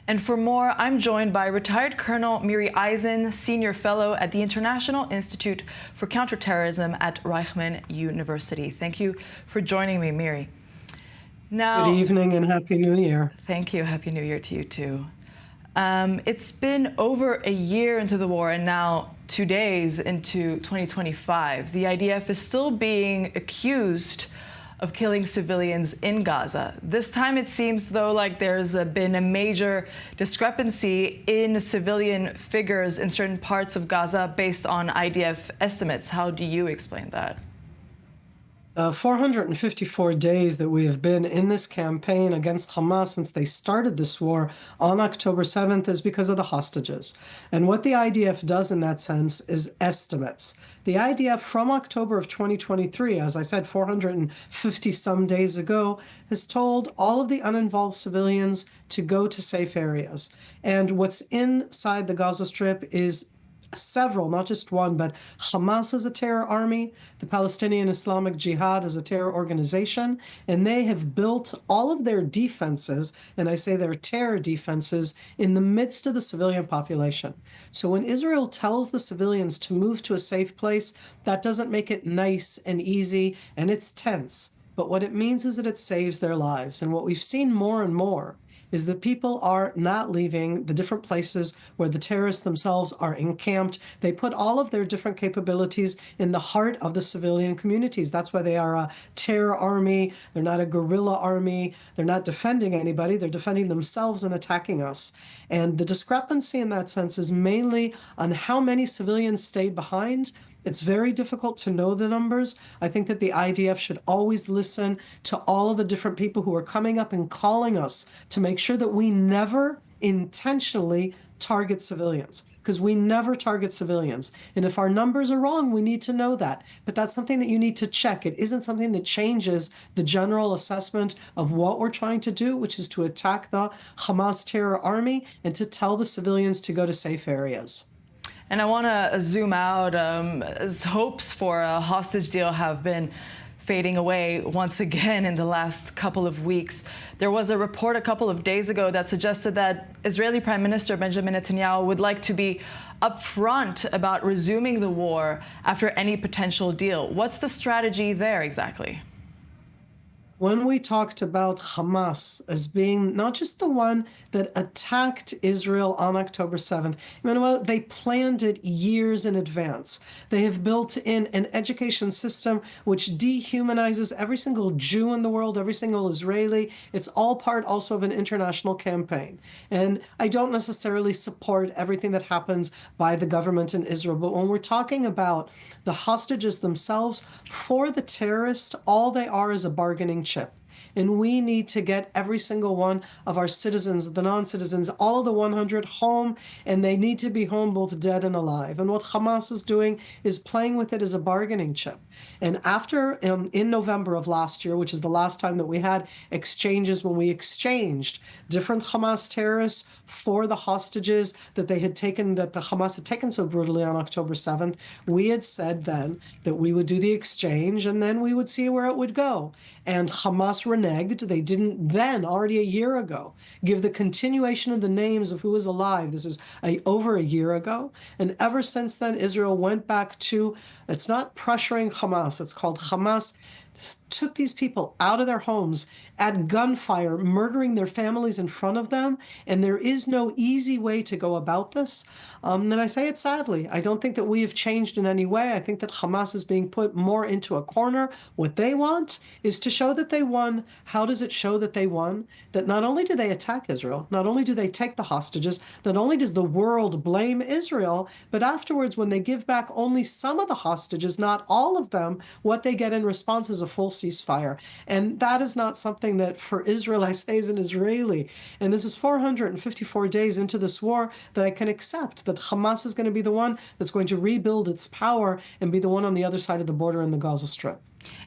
And for more, I'm joined by retired Colonel Miri, Senior Fellow at the International Institute for Counterterrorism at Reichman University. Thank you for joining me, Miri. Now, good evening and Happy New Year. Thank you. Happy New Year to you, too. It's been over a year into the war and now 2 days into 2025. The IDF is still being accused of killing civilians in Gaza. This time it seems, though, like there's been a major discrepancy in civilian figures in certain parts of Gaza based on IDF estimates. How do you explain that? 454 days that we have been in this campaign against Hamas since they started this war on October 7th is because of the hostages. And what the IDF does in that sense is estimates. The IDF from October of 2023, as I said, 450 some days ago, has told all of the uninvolved civilians to go to safe areas. And what's inside the Gaza Strip is several, not just one, but Hamas is a terror army, the Palestinian Islamic Jihad is a terror organization, and they have built all of their defenses, and I say their terror defenses, in the midst of the civilian population. So when Israel tells the civilians to move to a safe place, that doesn't make it nice and easy, and it's tense. But what it means is that it saves their lives. And what we've seen more and more is that people are not leaving the different places where the terrorists themselves are encamped. They put all of their different capabilities in the heart of the civilian communities. That's why they are a terror army. They're not a guerrilla army. They're not defending anybody. They're defending themselves and attacking us. And the discrepancy in that sense is mainly on how many civilians stayed behind. It's very difficult to know the numbers. I think that the IDF should always listen to all of the different people who are coming up and calling us to make sure that we never intentionally target civilians, because we never target civilians. And if our numbers are wrong, we need to know that. But that's something that you need to check. It isn't something that changes the general assessment of what we're trying to do, which is to attack the Hamas terror army and to tell the civilians to go to safe areas. And I want to zoom out, as hopes for a hostage deal have been fading away once again in the last couple of weeks. There was a report a couple of days ago that suggested that Israeli Prime Minister Benjamin Netanyahu would like to be upfront about resuming the war after any potential deal. What's the strategy there exactly? When we talked about Hamas as being not just the one that attacked Israel on October 7th, they planned it years in advance. They have built in an education system which dehumanizes every single Jew in the world, every single Israeli. It's all part also of an international campaign. And I don't necessarily support everything that happens by the government in Israel, but when we're talking about the hostages themselves, for the terrorists, all they are is a bargaining chip. And we need to get every single one of our citizens, the non-citizens, all of the 100 home, and they need to be home both dead and alive. And what Hamas is doing is playing with it as a bargaining chip. And after, in November of last year, which is the last time that we had exchanges, when we exchanged different Hamas terrorists for the hostages that they had taken, that the Hamas had taken so brutally on October 7th, we had said then that we would do the exchange and then we would see where it would go. And Hamas reneged. They didn't then, already a year ago, give the continuation of the names of who is alive. This is over a year ago. And ever since then, Israel went back to, it's not pressuring Hamas, it's called Hamas took these people out of their homes at gunfire, murdering their families in front of them. And there is no easy way to go about this. And I say it sadly. I don't think that we have changed in any way. I think that Hamas is being put more into a corner. What they want is to show that they won. How does it show that they won? That not only do they attack Israel, not only do they take the hostages, not only does the world blame Israel, but afterwards, when they give back only some of the hostages, not all of them, what they get in response is a full ceasefire. And that is not something that for Israel, I say as an Israeli, and this is 454 days into this war, that I can accept that Hamas is going to be the one that's going to rebuild its power and be the one on the other side of the border in the Gaza Strip.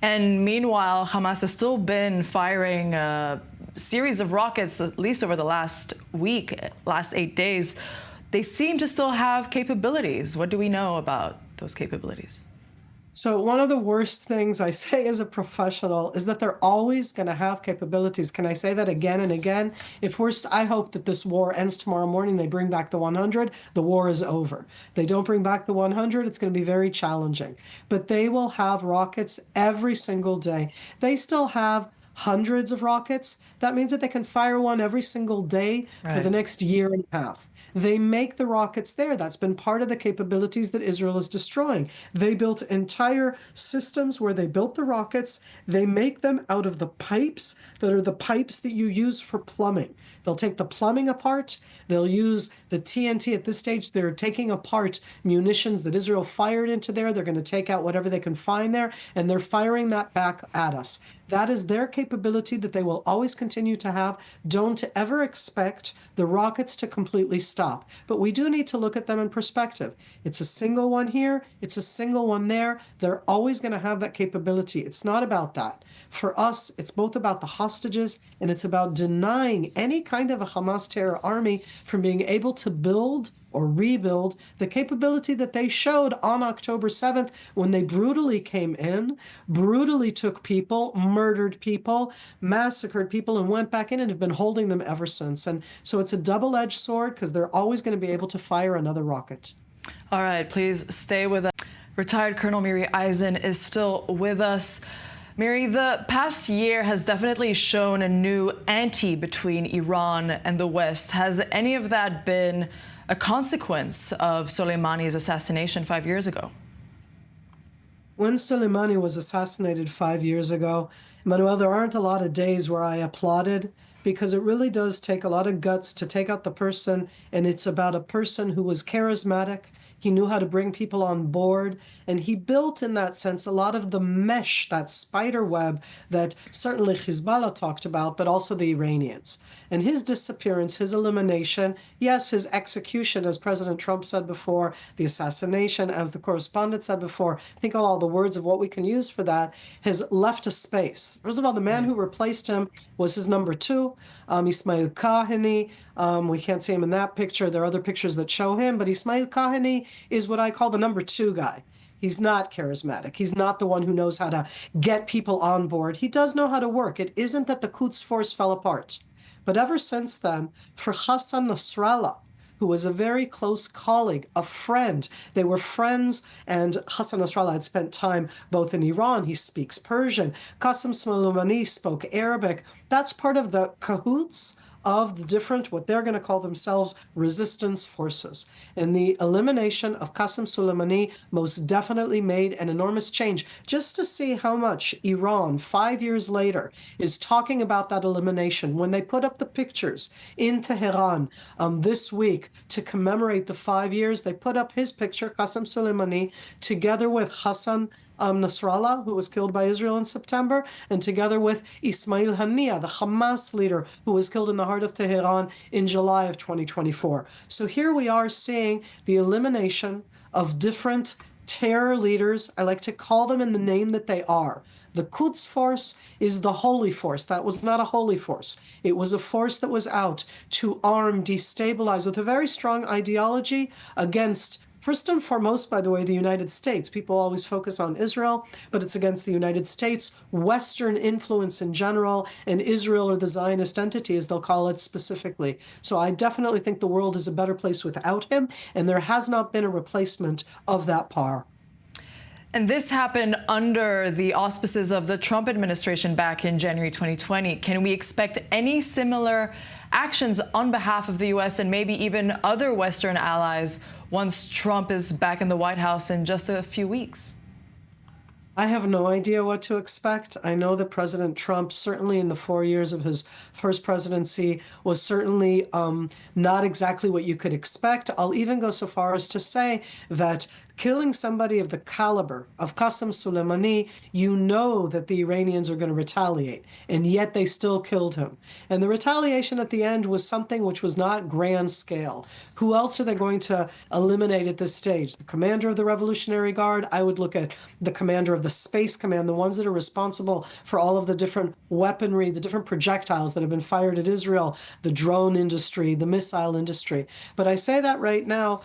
And meanwhile, Hamas has still been firing a series of rockets, at least over the last week, last 8 days. They seem to still have capabilities. What do we know about those capabilities? So one of the worst things I say as a professional is that they're always going to have capabilities. Can I say that again and again? If we're, I hope that this war ends tomorrow morning, they bring back the 100, the war is over. They don't bring back the 100, it's going to be very challenging. But they will have rockets every single day. They still have hundreds of rockets. That means that they can fire one every single day for the next year and a half. They make the rockets there. That's been part of the capabilities that Israel is destroying. They built entire systems where they built the rockets. They make them out of the pipes that are the pipes that you use for plumbing. They'll take the plumbing apart. They'll use the TNT. At this stage, they're taking apart munitions that Israel fired into there. They're going to take out whatever they can find there, and they're firing that back at us. That is their capability that they will always continue to have. Don't ever expect the rockets to completely stop. But we do need to look at them in perspective. It's a single one here. It's a single one there. They're always going to have that capability. It's not about that. For us, it's both about the hostages and it's about denying any kind of a Hamas terror army from being able to build or rebuild the capability that they showed on October 7th when they brutally came in, brutally took people, murdered people, massacred people, and went back in and have been holding them ever since. And so it's a double-edged sword because they're always going to be able to fire another rocket. All right, please stay with us. Retired Colonel Miri Eisen is still with us. Miri, the past year has definitely shown a new ante between Iran and the West. Has any of that been a consequence of Soleimani's assassination 5 years ago? When Soleimani was assassinated 5 years ago, Manuel, there aren't a lot of days where I applauded because it really does take a lot of guts to take out the person, and it's about a person who was charismatic. He knew how to bring people on board, and he built, in that sense, a lot of the mesh, that spider web that certainly Hezbollah talked about, but also the Iranians. And his disappearance, his elimination, yes, his execution, as President Trump said before, the assassination, as the correspondent said before, think of all the words of what we can use for that, has left a space. First of all, the man who replaced him was his number two, Ismail Kahani. We can't see him in that picture. There are other pictures that show him, but Ismail Kahani is what I call the number two guy. He's not charismatic. He's not the one who knows how to get people on board. He does know how to work. It isn't that the Quds Force fell apart. But ever since then, for Hassan Nasrallah, who was a very close colleague, a friend. They were friends, and Hassan Nasrallah had spent time both in Iran. He speaks Persian. Qasem Soleimani spoke Arabic. That's part of the cahoots of the different, what they're going to call themselves, resistance forces. And the elimination of Qasem Soleimani most definitely made an enormous change. Just to see how much Iran, 5 years later, is talking about that elimination. When they put up the pictures in Tehran this week to commemorate the 5 years, they put up his picture, Qasem Soleimani, together with Hassan Nasrallah, who was killed by Israel in September, and together with Ismail Haniyeh, the Hamas leader who was killed in the heart of Tehran in July of 2024. So here we are seeing the elimination of different terror leaders. I like to call them in the name that they are. The Quds Force is the holy force. That was not a holy force. It was a force that was out to arm, destabilize with a very strong ideology against, first and foremost, by the way, the United States. People always focus on Israel, but it's against the United States, Western influence in general, and Israel, or the Zionist entity, as they'll call it specifically. So I definitely think the world is a better place without him, and there has not been a replacement of that power. And this happened under the auspices of the Trump administration back in January 2020. Can we expect any similar actions on behalf of the U.S. and maybe even other Western allies once Trump is back in the White House in just a few weeks? I have no idea what to expect. I know that President Trump, certainly in the 4 years of his first presidency, was certainly not exactly what you could expect. I'll even go so far as to say that killing somebody of the caliber of Qasem Soleimani, you know that the Iranians are going to retaliate, and yet they still killed him. And the retaliation at the end was something which was not grand scale. Who else are they going to eliminate at this stage? The commander of the Revolutionary Guard? I would look at the commander of the Space Command, the ones that are responsible for all of the different weaponry, the different projectiles that have been fired at Israel, the drone industry, the missile industry. But I say that right now,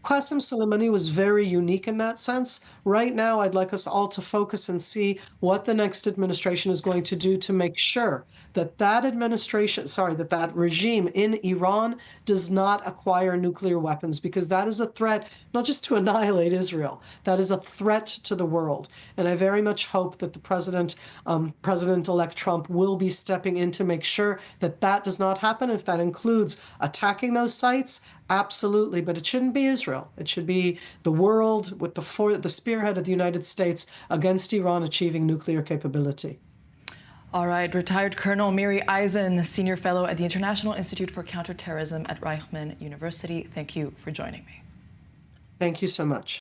Qasem Soleimani was very unique in that sense. Right now, I'd like us all to focus and see what the next administration is going to do to make sure that that regime in Iran does not acquire nuclear weapons, because that is a threat not just to annihilate Israel, that is a threat to the world. And I very much hope that the President-elect Trump will be stepping in to make sure that that does not happen. If that includes attacking those sites, absolutely, but it shouldn't be Israel. It should be the world with the spearhead of the United States against Iran achieving nuclear capability. All right, retired Colonel Miri Eisen, Senior Fellow at the International Institute for Counterterrorism at Reichman University. Thank you for joining me. Thank you so much.